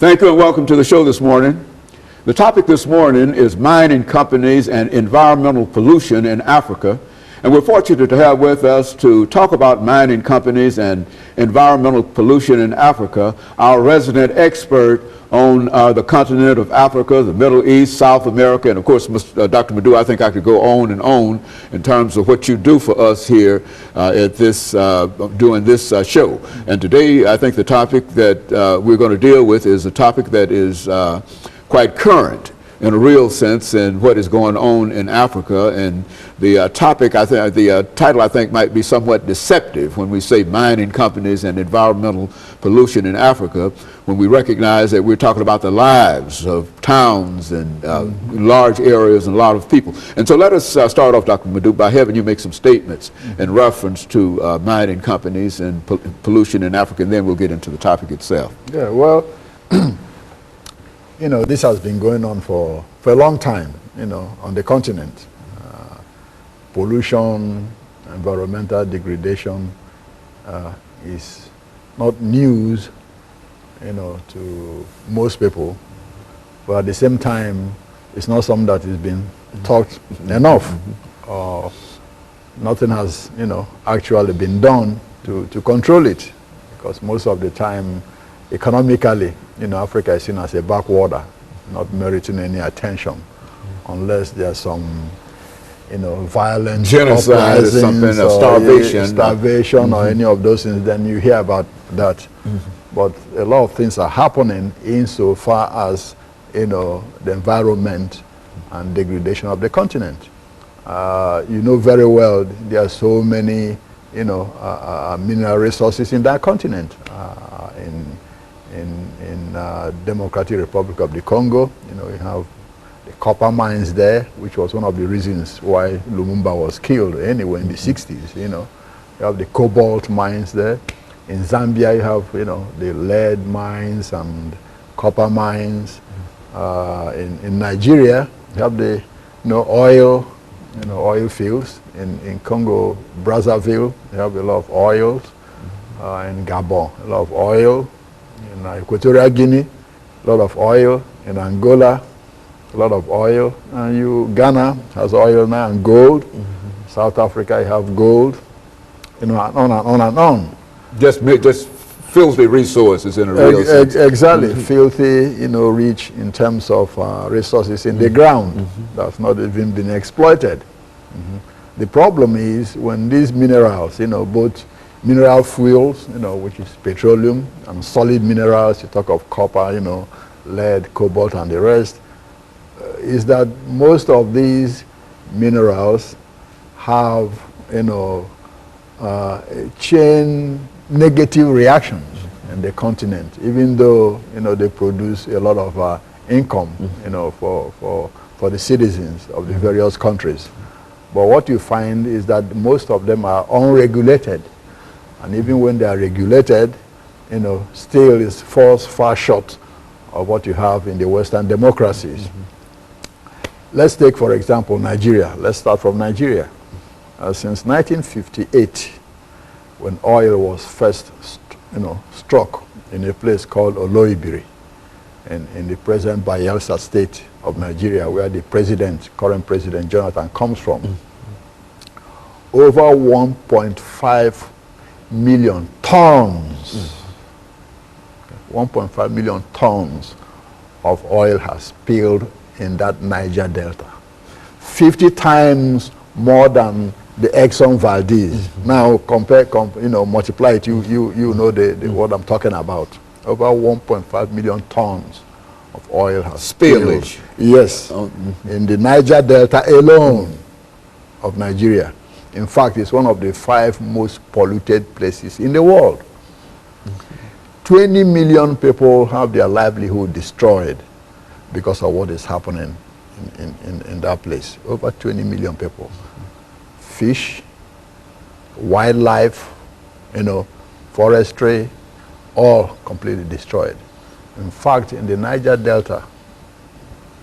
Thank you and welcome to the show this morning. The topic this morning is mining companies and environmental pollution in Africa. And we're fortunate to have with us to talk about mining companies and environmental pollution in Africa, our resident expert on the continent of Africa, the Middle East, South America, and of course, Dr. Madu, I think I could go on and on in terms of what you do for us here at this, doing this show. And today, I think the topic that we're going to deal with is a topic that is quite current in a real sense in what is going on in Africa. And the topic, I think, the title I think might be somewhat deceptive when we say mining companies and environmental pollution in Africa, when we recognize that we're talking about the lives of towns and large areas and a lot of people. And so let us start off, Dr. Madu, by having you make some statements in reference to mining companies and pollution in Africa, and then we'll get into the topic itself. Yeah, well, you know, this has been going on for a long time, you know, on the continent. Pollution, environmental degradation is not news, you know, to most people, but at the same time, it's not something that has been talked enough, or nothing has, you know, actually been done to control it, because most of the time, economically, you know, Africa is seen as a backwater, not meriting any attention, unless there's some, you know, violent genocide or something, or starvation or any of those things. Then you hear about that. But a lot of things are happening insofar as, you know, the environment and degradation of the continent. You know very well there are so many, you know, mineral resources in that continent. In Democratic Republic of the Congo, you know, you have the copper mines there, which was one of the reasons why Lumumba was killed anyway in the 60s, you know. You have the cobalt mines there. In Zambia, you have, you know, the lead mines and copper mines. In Nigeria, you have the, you know, oil fields. In Congo, Brazzaville, you have a lot of oils. In Gabon, a lot of oil. In Equatorial Guinea, a lot of oil. In Angola, a lot of oil. And Ghana has oil now and gold. South Africa, you have gold. You know, and on and on and on. Just filthy resources in a real sense. Exactly, filthy, you know, rich in terms of resources in the ground that's not even been exploited. The problem is when these minerals, you know, both mineral fuels, you know, which is petroleum, and solid minerals, you talk of copper, you know, lead, cobalt, and the rest, is that most of these minerals have, you know, chain negative reactions in the continent, even though, you know, they produce a lot of income, you know, for the citizens of the various countries. But what you find is that most of them are unregulated. And even when they are regulated, you know, still it falls far short of what you have in the Western democracies. Let's take, for example, Nigeria. Let's start from Nigeria. Since 1958, when oil was first, you know, struck in a place called Oloibiri, in the present Bayelsa state of Nigeria, where the current president Jonathan comes from, over 1.5 million tons, 1.5 million tons of oil has spilled in that Niger Delta. 50 times more than the Exxon Valdez. Now you know, multiply it, you know what I'm talking about. Over 1.5 million tons of oil has spilled. Yes, in the Niger Delta alone of Nigeria. In fact, it's one of the 5 most polluted places in the world. 20 million people have their livelihood destroyed because of what is happening in that place. Over 20 million people. Fish, wildlife, you know, forestry, all completely destroyed. In fact, in the Niger Delta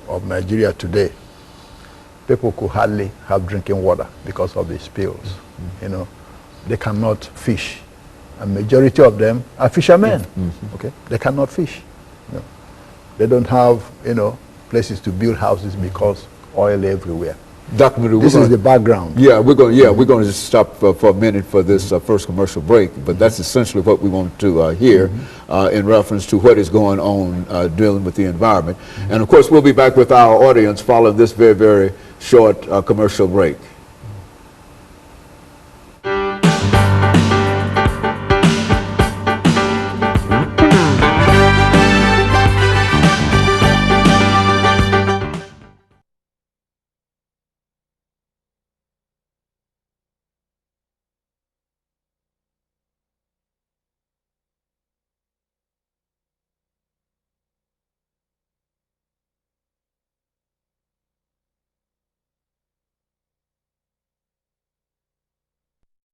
of Nigeria today, people could hardly have drinking water because of the spills. You know, they cannot fish. A majority of them are fishermen. Okay, they cannot fish. You know. They don't have, places to build houses because oil everywhere. Dr. LMadu, This is the background. Yeah, we're going to just stop for a minute for this first commercial break, but that's essentially what we want to hear in reference to what is going on dealing with the environment. And of course, we'll be back with our audience following this very, very short commercial break.